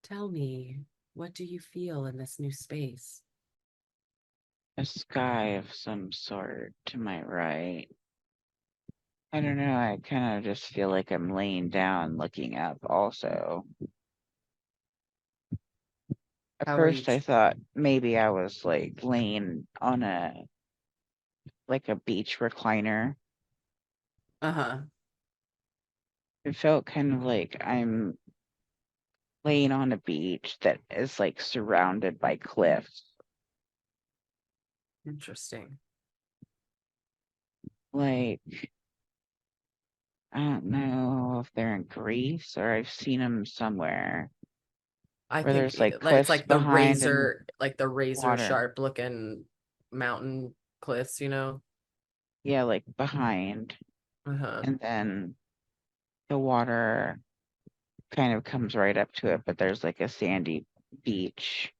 Tell me, what do you feel in this new space? A sky of some sort to my right. I don't know, I kind of just feel like I'm laying down looking up also. At How are you? first I thought maybe I was like laying on a beach recliner. Uh-huh. It felt kind of like I'm laying on a beach that is like surrounded by cliffs. Interesting. Like, I don't know if they're in Greece or I've seen them somewhere I where think there's like it's cliffs behind and like the razor water. sharp looking mountain cliffs, you know? Yeah, like behind. Uh-huh. And then the water kind of comes right up to it, but there's like a sandy beach.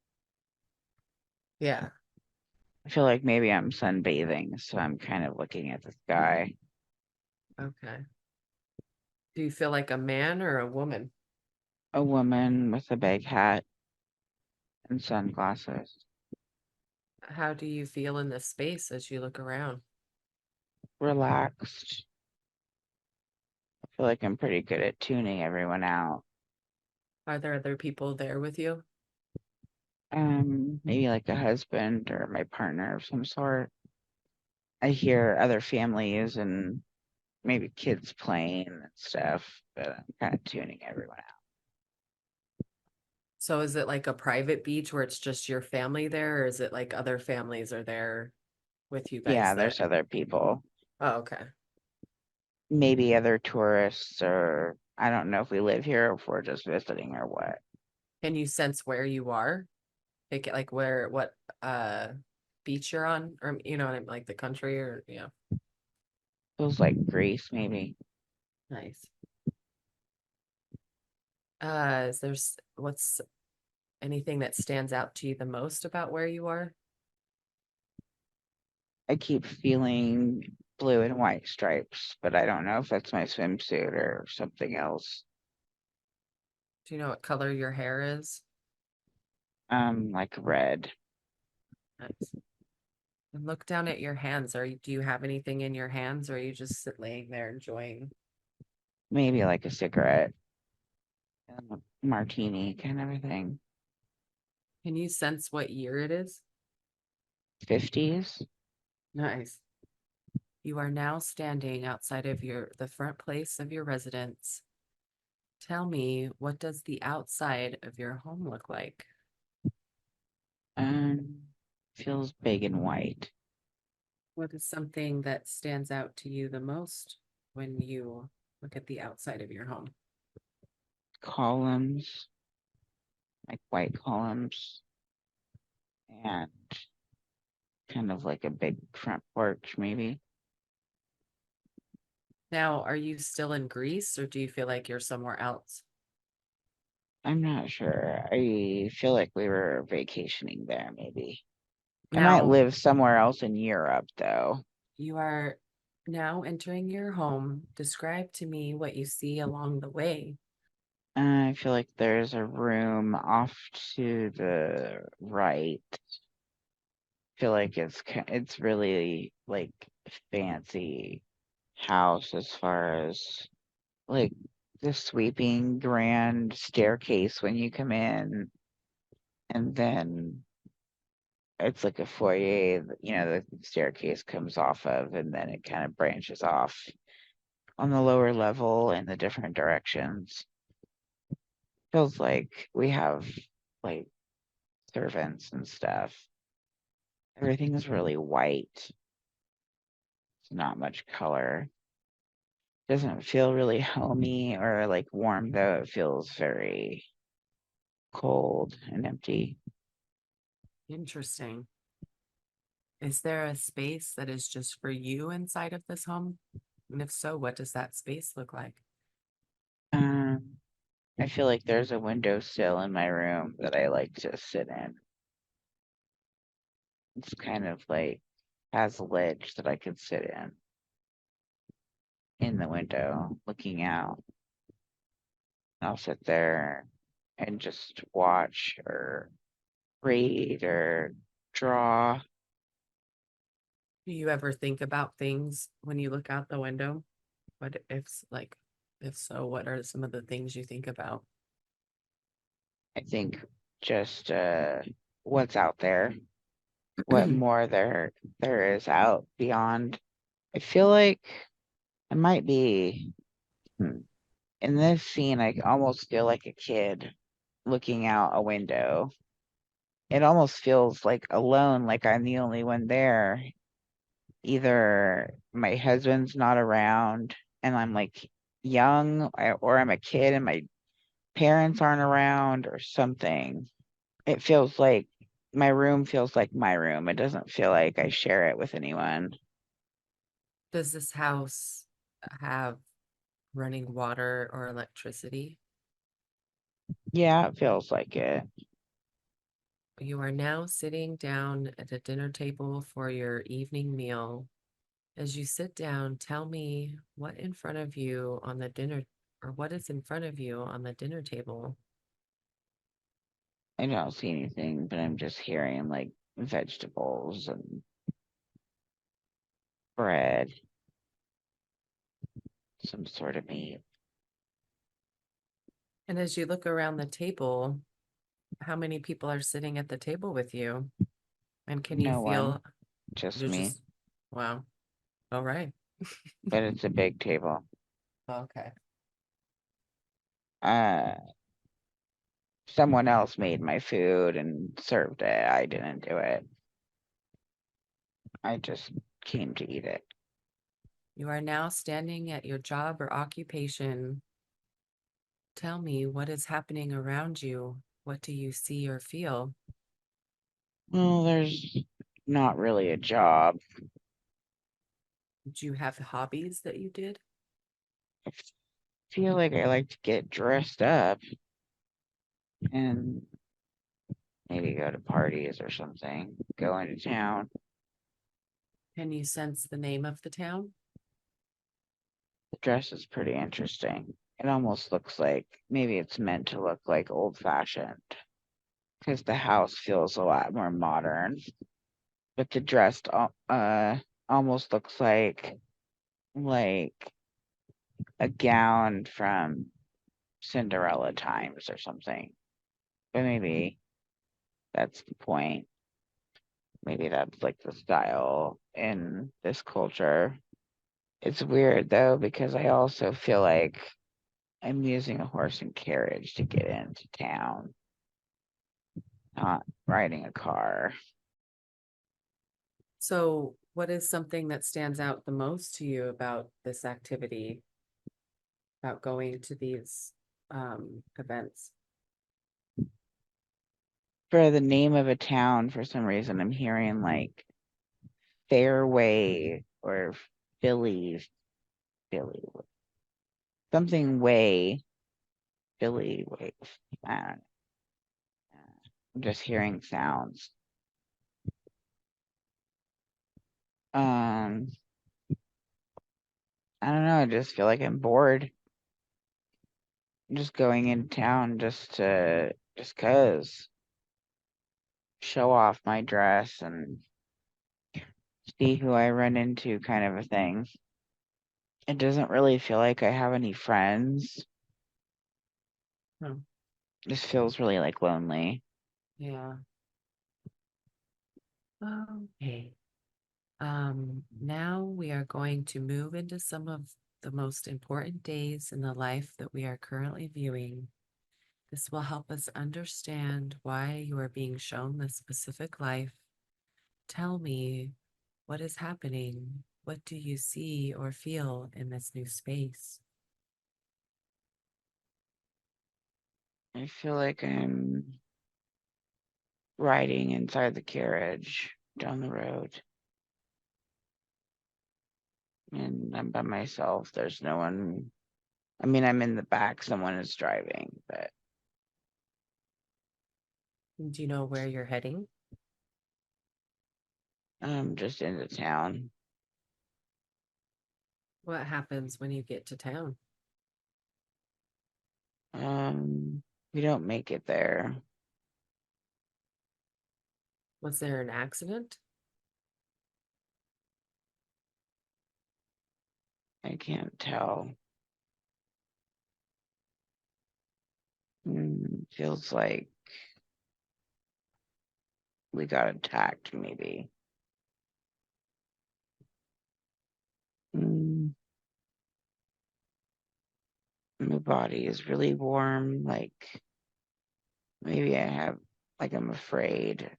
Yeah. I feel like maybe I'm sunbathing, so I'm kind of looking at the sky. Okay. Do you feel like a man or a woman? A woman with a big hat and sunglasses, How do you feel in this space as you look around? relaxed. I feel like I'm pretty good at tuning everyone out. Are there other people there with you? Maybe like a husband or my partner of some sort. I hear other families and maybe kids playing and stuff, but I'm kind of tuning everyone out. So is it like a private beach where it's just your family there, or is it like other families are there with you guys Yeah, that there's other people, oh, okay. maybe other tourists, or I don't know if we live here or if we're just visiting or what. Can you sense where you are? Like where what uh beach you're on? Or you know what I'm like the country or yeah. Feels like Greece, maybe. Nice. Is there's what's anything that stands out to you the most about where you are? I keep feeling blue and white stripes, but I don't know if that's my swimsuit or something else. Do you know what color your hair is? Like red, Nice. And look down at your hands. Do you have anything in your hands or are you just laying there enjoying? maybe like a cigarette, martini kind of a thing. Can you sense what year it is? 50s. Nice. You are now standing outside of the front place of your residence. Tell me, what does the outside of your home look like? Feels big and white. What is something that stands out to you the most when you look at the outside of your home? Columns, like white columns, and kind of like a big front porch, maybe. Now, are you still in Greece or do you feel like you're somewhere else? I'm not sure. I feel like we were vacationing there, maybe. I might Now, live somewhere else in Europe, though. you are now entering your home. Describe to me what you see along the way. I feel like there's a room off to the right. Feel like it's really like fancy house as far as like the sweeping grand staircase when you come in, and then it's like a foyer that, the staircase comes off of, and then it kind of branches off on the lower level in the different directions. Feels like we have like servants and stuff. Everything is really white. It's not much color. Doesn't feel really homey or like warm though. It feels very cold and empty. Interesting. Is there a space that is just for you inside of this home? And if so, what does that space look like? Um, I feel like there's a windowsill in my room that I like to sit in. It's kind of like has a ledge that I could sit in the window looking out. I'll sit there, and just watch or read or draw. Do you ever think about things when you look out the window? What if so, what are some of the things you think about? I think just what's out there, what more there is out beyond. I feel like I might be in this scene. I almost feel like a kid looking out a window. It almost feels like alone, like I'm the only one there. Either my husband's not around and I'm like young, or I'm a kid and my parents aren't around or something. It feels like my room feels like my room. It doesn't feel like I share it with anyone. Does this house have running water or electricity? Yeah, it feels like it. You are now sitting down at a dinner table for your evening meal. As you sit down, tell me what in front of you on the dinner or what is in front of you on the dinner table. I don't see anything, but I'm just hearing like vegetables and bread, some sort of meat. And as you look around the table, how many people are sitting at the table with you? And can you No one, feel just you're me, just, wow, all right. but it's a big table. Okay. Uh, Someone else made my food and served it. I didn't do it. I just came to eat it. You are now standing at your job or occupation. Tell me what is happening around you. What do you see or feel? Well, there's not really a job. Do you have hobbies that you did? I feel like I like to get dressed up and maybe go to parties or something, go into town. Can you sense the name of the town? The dress is pretty interesting. It almost looks like maybe it's meant to look like old fashioned because the house feels a lot more modern. But the dress almost looks like a gown from Cinderella times or something. But maybe that's the point. Maybe that's like the style in this culture. It's weird though, because I also feel like I'm using a horse and carriage to get into town, not riding a car. So, what is something that stands out the most to you about this activity, about going to these events? For the name of a town, for some reason, I'm hearing like Fairway or Philly, Philly, something way, Philly way. I don't know. I'm just hearing sounds. Um, I don't know. I just feel like I'm bored. I'm just going in town just 'cause show off my dress and see who I run into kind of a thing. It doesn't really feel like I have any friends. Oh, Just feels really like lonely. yeah. Okay. Now we are going to move into some of the most important days in the life that we are currently viewing. This will help us understand why you are being shown this specific life. Tell me what is happening. What do you see or feel in this new space? I feel like I'm riding inside the carriage down the road and I'm by myself. There's no one. I mean, I'm in the back, someone is driving, but Do you know where you're heading? I'm just into town. What happens when you get to town? Um, We don't make it there. Was there an accident? I can't tell. Feels like we got attacked, maybe. Mm, my body is really warm. Like maybe I'm afraid,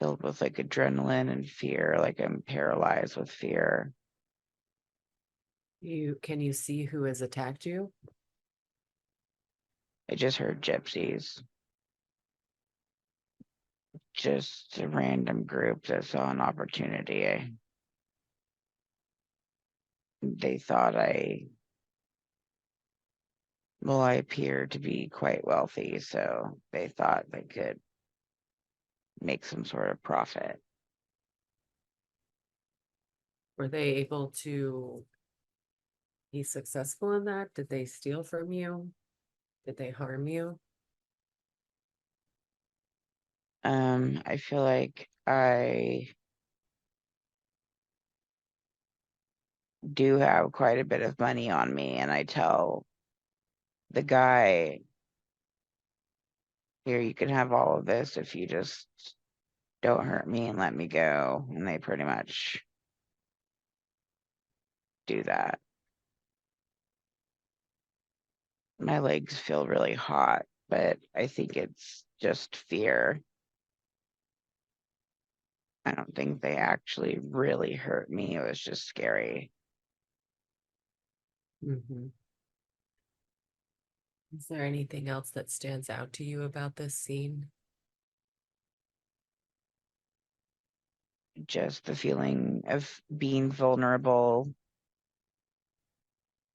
filled with like adrenaline and fear. Like I'm paralyzed with fear. Can you see who has attacked you? I just heard gypsies. Just a random group that saw an opportunity. They thought I appear to be quite wealthy, so they thought they could make some sort of profit. Were they able to be successful in that? Did they steal from you? Did they harm you? I feel like I do have quite a bit of money on me, and I tell the guy, here, you can have all of this if you just don't hurt me and let me go. And they pretty much do that. My legs feel really hot, but I think it's just fear. I don't think they actually really hurt me. It was just scary. Mm-hmm. Is there anything else that stands out to you about this scene? Just the feeling of being vulnerable.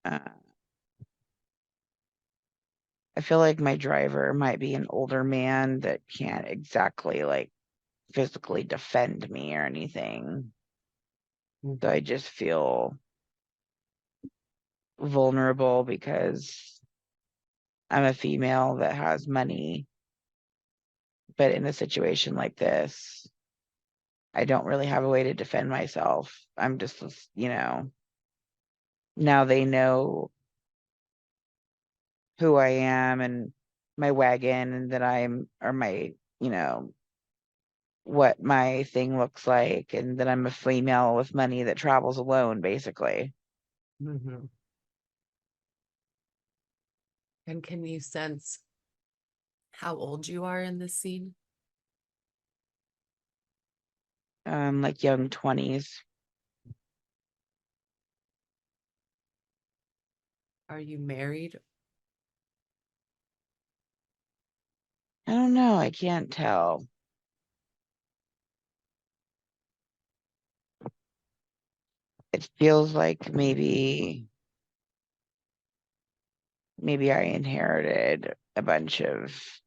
Uh, I feel like my driver might be an older man that can't exactly like physically defend me or anything. So I Mhm. just feel vulnerable because I'm a female that has money. But in a situation like this, I don't really have a way to defend myself. I'm just, now they know who I am and my wagon and that or my, you know, what my thing looks like and that I'm a female with money that travels alone, basically. Mhm. And can you sense how old you are in this scene? Like young 20s. Are you married? I don't know. I can't tell. It feels like maybe I inherited a bunch of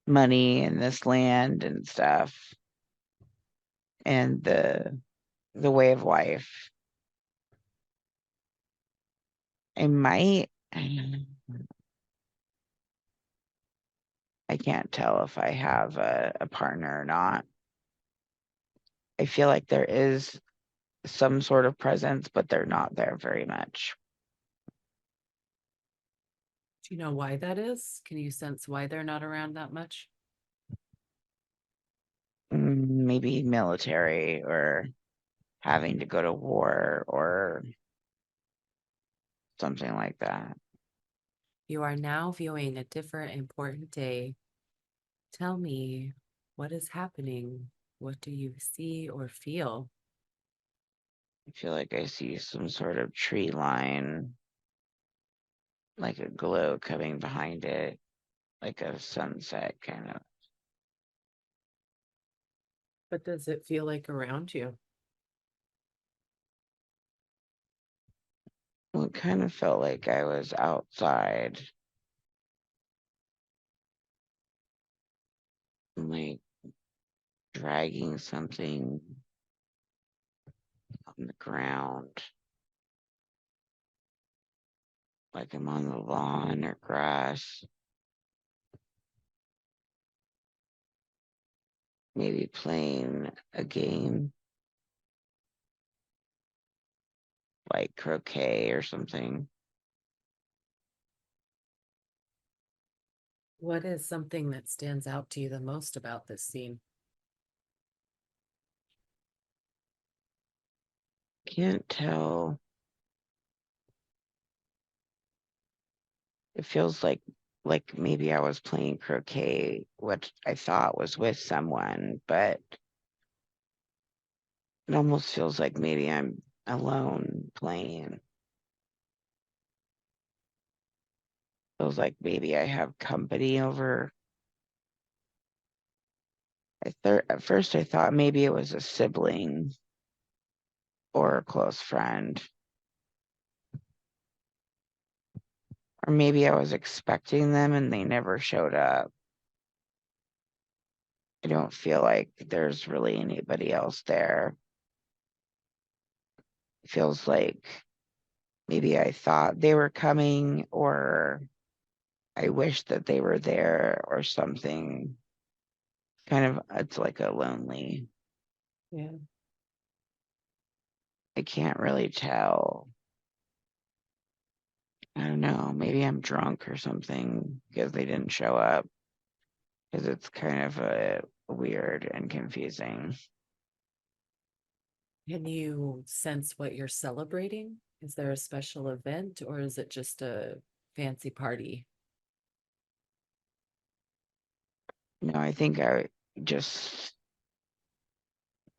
money in this land and stuff and the way of life. I might I can't tell if I have a partner or not. I feel like there is some sort of presence, but they're not there very much. Do you know why that is? Can you sense why they're not around that much? Maybe military or having to go to war or something like that. You are now viewing a different important day. Tell me, what is happening? What do you see or feel? I feel like I see some sort of tree line, like a glow coming behind it, like a sunset kind of. What does it feel like around you? Well, it kind of felt like I was outside, like dragging something on the ground, like I'm on the lawn or grass. maybe playing a game like croquet or something. What is something that stands out to you the most about this scene? Can't tell. It feels like maybe I was playing croquet, what I thought was with someone, but it almost feels like maybe I'm alone playing. Feels like maybe I have company over. At first I thought maybe it was a sibling or a close friend. Or maybe I was expecting them and they never showed up. I don't feel like there's really anybody else there. It feels like maybe I thought they were coming, or I wish that they were there, or something. Kind of, it's like a lonely. Yeah. I can't really tell. I don't know. Maybe I'm drunk or something because they didn't show up. Because it's kind of weird and confusing. Can you sense what you're celebrating? Is there a special event or is it just a fancy party? No, I think I just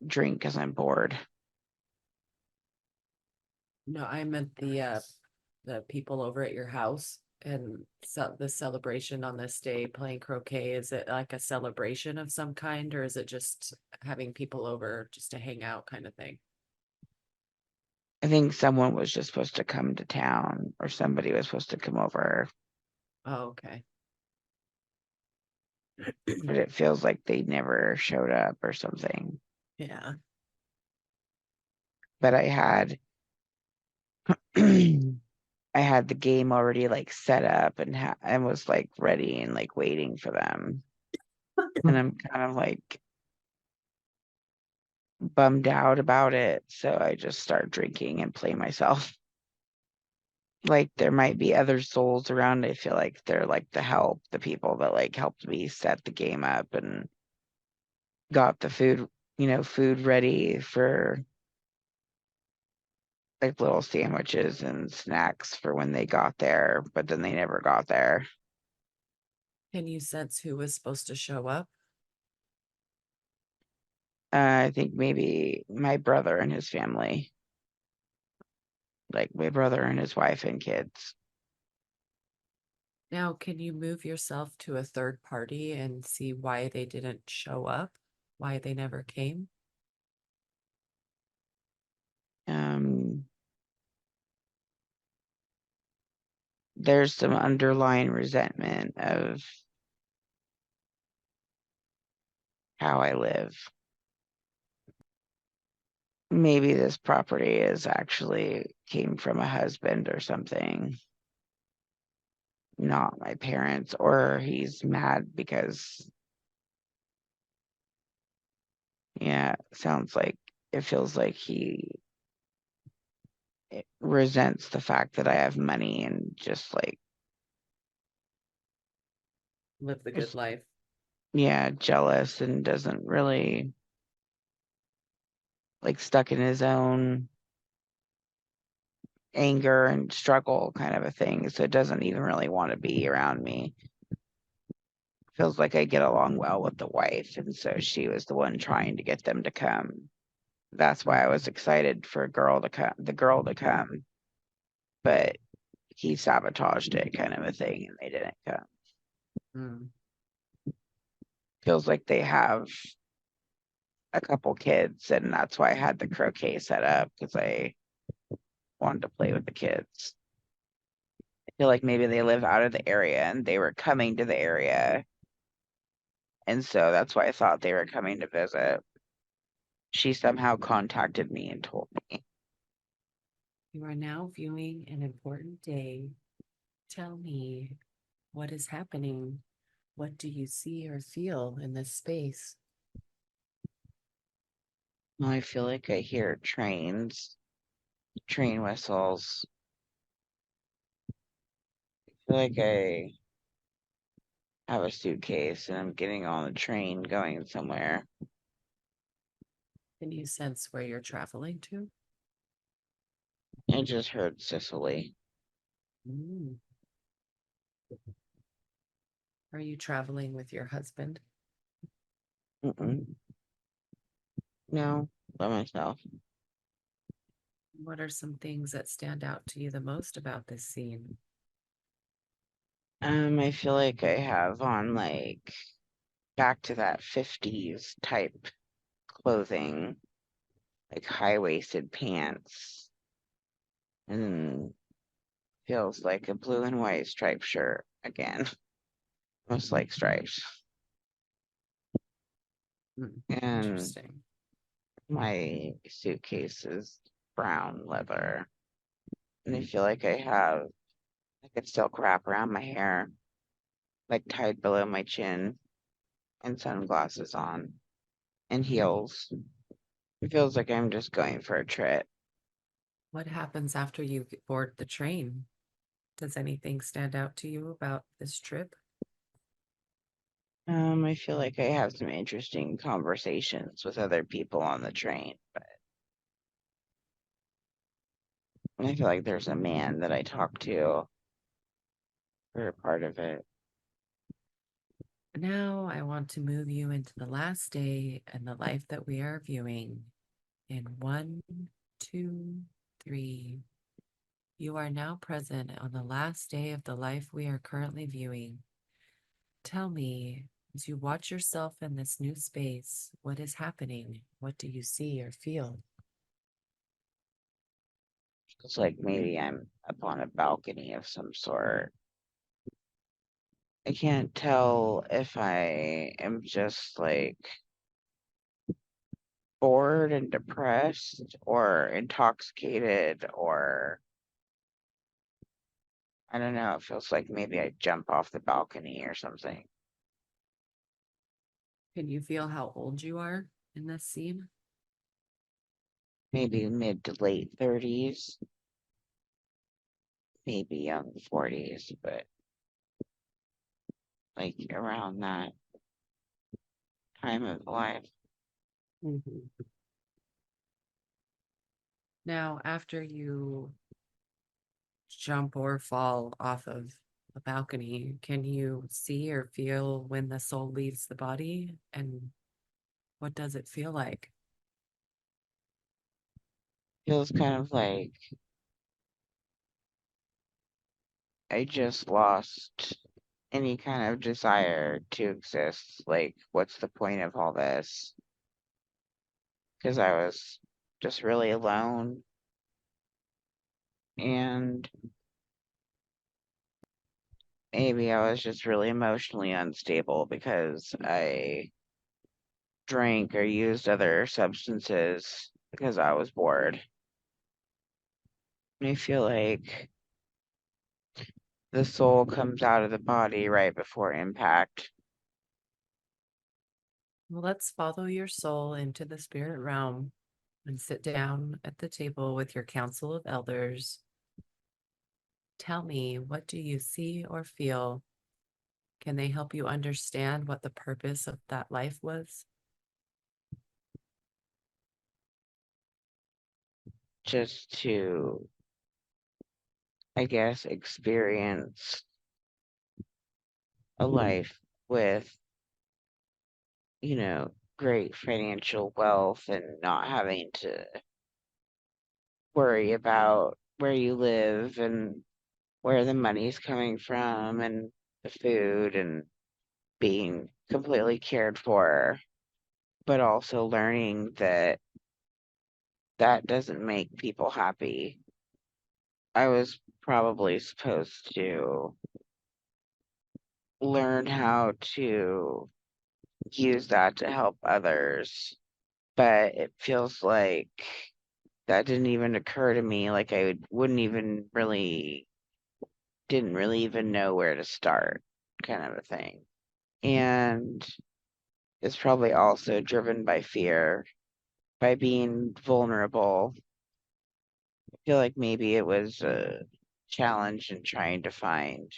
drink because I'm bored. No, I meant the people over at your house and the celebration on this day playing croquet. Is it like a celebration of some kind or is it just having people over just to hang out kind of thing? I think someone was just supposed to come to town, or somebody was supposed to come over, Oh, okay. but it feels like they never showed up or something. Yeah. But I had the game already like set up and and was like ready and like waiting for them. And I'm kind of like bummed out about it, so I just start drinking and play myself. Like there might be other souls around. I feel like they're like the people that like helped me set the game up and got the food, food ready for like little sandwiches and snacks for when they got there, but then they never got there. Can you sense who was supposed to show up? I think maybe my brother and his family, like my brother and his wife and kids. Now, can you move yourself to a third party and see why they didn't show up? Why they never came? Um, there's some underlying resentment of how I live. Maybe this property is actually came from a husband or something, not my parents, or he's mad because, yeah, sounds like it feels like he resents the fact that I have money and just like, Live the good is, life. yeah, jealous and doesn't really like stuck in his own anger and struggle kind of a thing. So it doesn't even really want to be around me. Feels like I get along well with the wife, and so she was the one trying to get them to come. That's why I was excited for the girl to come, but he sabotaged it kind of a thing and they didn't come. Mm. Feels like they have a couple kids, and that's why I had the croquet set up because I wanted to play with the kids. I feel like maybe they live out of the area and they were coming to the area, and so that's why I thought they were coming to visit. She somehow contacted me and told me. You are now viewing an important day. Tell me what is happening. What do you see or feel in this space? I feel like I hear train whistles. I feel like I have a suitcase and I'm getting on a train going somewhere. Can you sense where you're traveling to? I just heard Sicily. Mm. Are you traveling with your husband? Mm-mm. No, by myself. What are some things that stand out to you the most about this scene? I feel like I have on like back to that 50s type clothing, like high-waisted pants, and feels like a blue and white striped shirt again. Most like stripes. Mm, And interesting. my suitcase is brown leather. And I feel like I could still wrap around my hair, like tied below my chin, and sunglasses on, and heels. It feels like I'm just going for a trip. What happens after you board the train? Does anything stand out to you about this trip? I feel like I have some interesting conversations with other people on the train, but I feel like there's a man that I talk to for a part of it. Now I want to move you into the last day and the life that we are viewing. In one, two, three. You are now present on the last day of the life we are currently viewing. Tell me, as you watch yourself in this new space, what is happening? What do you see or feel? It's like maybe I'm up on a balcony of some sort. I can't tell if I am just like bored and depressed or intoxicated or I don't know. It feels like maybe I jump off the balcony or something. Can you feel how old you are in this scene? Maybe mid to late 30s, maybe young 40s, but like around that time of life. Mhm. Now, after you jump or fall off of a balcony, can you see or feel when the soul leaves the body? And what does it feel like? Feels kind of like I just lost any kind of desire to exist. Like, what's the point of all this? Because I was just really alone and maybe I was just really emotionally unstable because I drank or used other substances because I was bored. And I feel like the soul comes out of the body right before impact. Well, let's follow your soul into the spirit realm and sit down at the table with your council of elders. Tell me, what do you see or feel? Can they help you understand what the purpose of that life was? Just to, I guess, experience a life with, great financial wealth and not having to worry about where you live and where the money's coming from and the food and being completely cared for, but also learning that that doesn't make people happy. I was probably supposed to learn how to use that to help others, but it feels like that didn't even occur to me. Like wouldn't even really, didn't really even know where to start, kind of a thing. And it's probably also driven by fear by being vulnerable. I feel like maybe it was a challenge in trying to find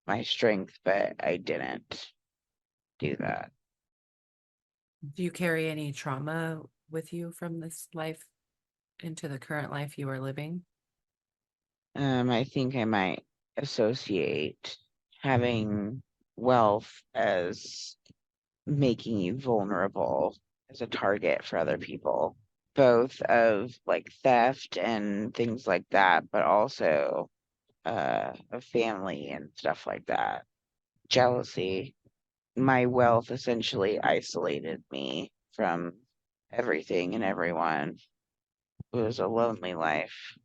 my strength, but I didn't do that. Do you carry any trauma with you from this life into the current life you are living? I think I might associate having wealth as making you vulnerable as a target for other people, both of like theft and things like that, but also of family and stuff like that. Jealousy. My wealth essentially isolated me from everything and everyone. It was a lonely life.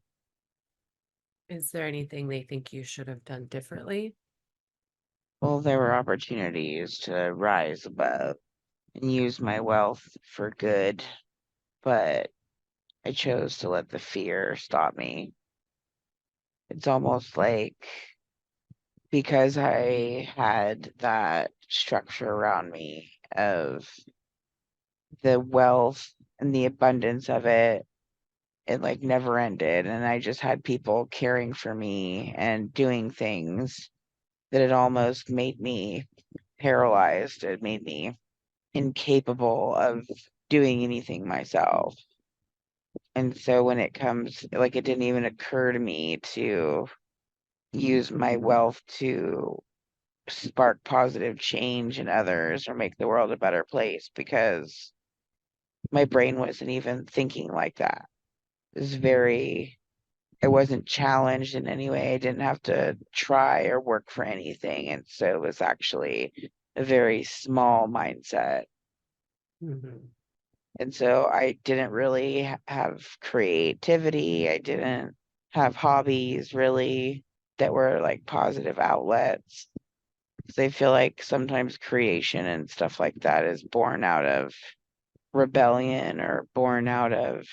Is there anything they think you should have done differently? Well, there were opportunities to rise above and use my wealth for good, but I chose to let the fear stop me. It's almost like because I had that structure around me of the wealth and the abundance of it, it like never ended. And I just had people caring for me and doing things that it almost made me paralyzed. It made me incapable of doing anything myself. And so when it comes, like, it didn't even occur to me to use my wealth to spark positive change in others or make the world a better place because my brain wasn't even thinking like that. It was very, I wasn't challenged in any way. I didn't have to try or work for anything. And so it was actually a very small mindset. Mhm. And so I didn't really have creativity. I didn't have hobbies really that were like positive outlets. Because I feel like sometimes creation and stuff like that is born out of rebellion or born out of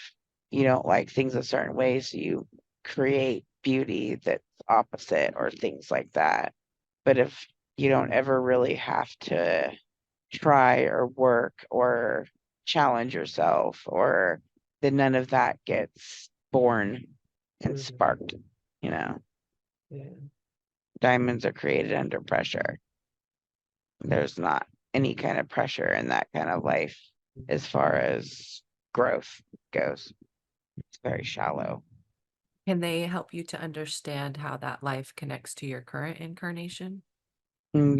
you don't like things a certain way, so you create beauty that's opposite or things like that. But if you don't ever really have to try or work or challenge yourself, or then none of that gets born and Mhm. sparked, you know. Yeah. Diamonds are created under pressure. There's not any kind of pressure in that kind of life as far as growth goes. It's very shallow. Can they help you to understand how that life connects to your current incarnation?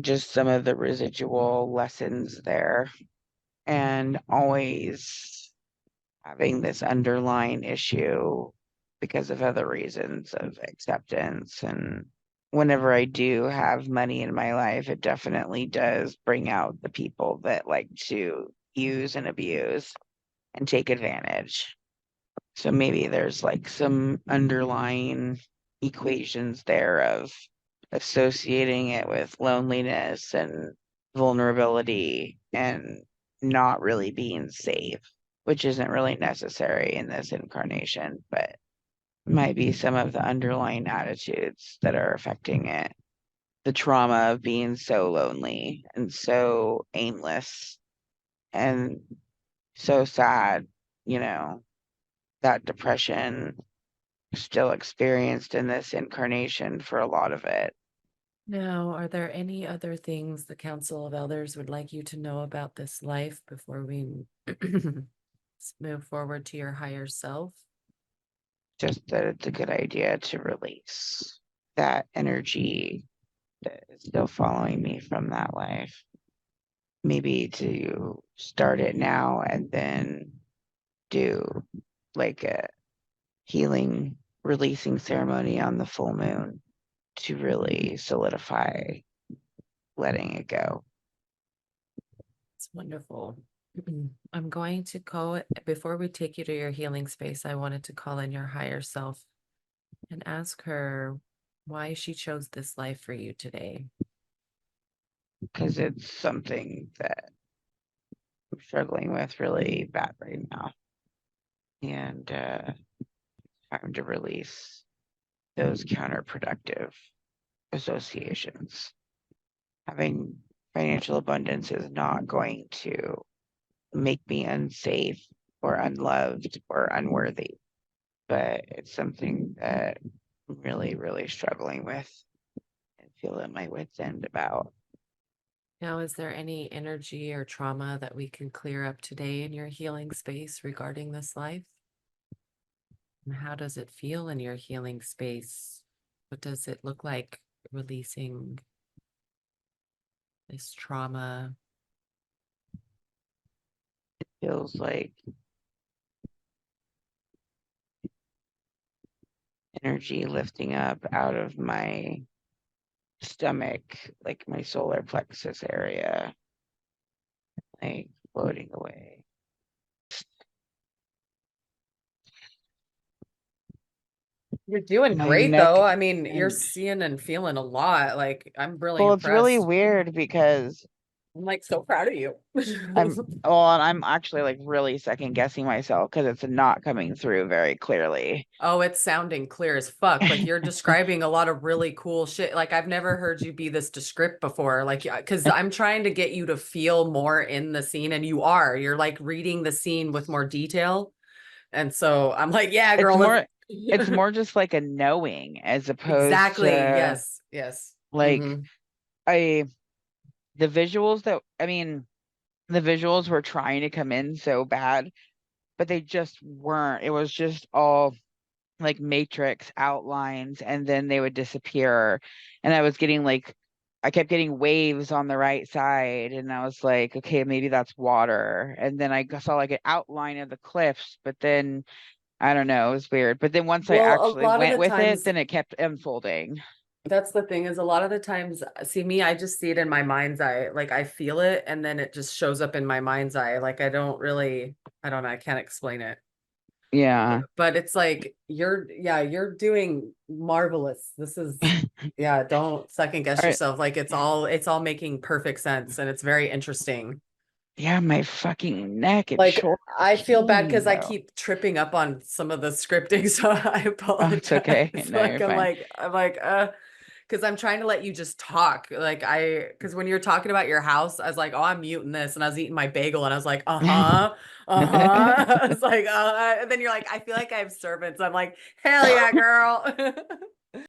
Just some of the residual lessons there, and always having this underlying issue because of other reasons of acceptance. And whenever I do have money in my life, it definitely does bring out the people that like to use and abuse and take advantage. So maybe there's like some underlying equations there of associating it with loneliness and vulnerability and not really being safe, which isn't really necessary in this incarnation, but might be some of the underlying attitudes that are affecting it. The trauma of being so lonely and so aimless and so sad, you know, that depression still experienced in this incarnation for a lot of it. Now, are there any other things the Council of Elders would like you to know about this life before we move forward to your higher self? Just that it's a good idea to release that energy that is still following me from that life. Maybe to start it now and then do like a healing releasing ceremony on the full moon to really solidify letting it go. It's wonderful. I'm going to call it before we take you to your healing space. I wanted to call in your higher self and ask her why she chose this life for you today. Because it's something that I'm struggling with really bad right now. And time to release those counterproductive associations. Having financial abundance is not going to make me unsafe or unloved or unworthy. But it's something that I'm really, really struggling with and feel at my wit's end about. Now, is there any energy or trauma that we can clear up today in your healing space regarding this life? And how does it feel in your healing space? What does it look like releasing this trauma? Feels like energy lifting up out of my stomach, like my solar plexus area, like floating away. You're doing My great though. neck I mean, you're and seeing and feeling a lot. Like, I'm really well, it's really impressed. weird because I'm like so proud of you. and I'm actually like really second guessing myself because it's not coming through very clearly. Oh, it's sounding clear as fuck. Like you're describing a lot of really cool shit. Like I've never heard you be this descript before. Like, because I'm trying to get you to feel more in the scene, and you are. You're like reading the scene with more detail. And so I'm like, yeah, It's girl, let's more it's more just like a knowing as opposed exactly. to Yes, yes. like Hmm. I the visuals that I mean the visuals were trying to come in so bad, but they just weren't. It was just all like matrix outlines and then they would disappear. And I kept getting waves on the right side and I was like, okay, maybe that's water. And then saw like an outline of the cliffs, but then I don't know, it was weird. But then once I Well, a actually lot of went the with it, times then it kept unfolding. that's the thing is a lot of the times, see me, I just see it in my mind's eye. Like I feel it and then it just shows up in my mind's eye. Like I don't really, I don't know, I can't explain it. Yeah. But it's like yeah, you're doing marvelous. This is yeah, don't second guess All right. yourself. Like it's all making perfect sense and it's very interesting. Yeah, my fucking neck and Like shoulder are I feel bad killing me because I though. keep tripping up on some of the scripting, so I Oh, it's okay. apologize. No, Like you're fine. I'm like because I'm trying to let you just talk. Like because when you're talking about your house, I was like, oh, I'm muting this, and I was eating my bagel, and I was like, uh-huh, uh-huh. I was like, and then you're like, I feel like I have servants. I'm like, hell yeah, girl.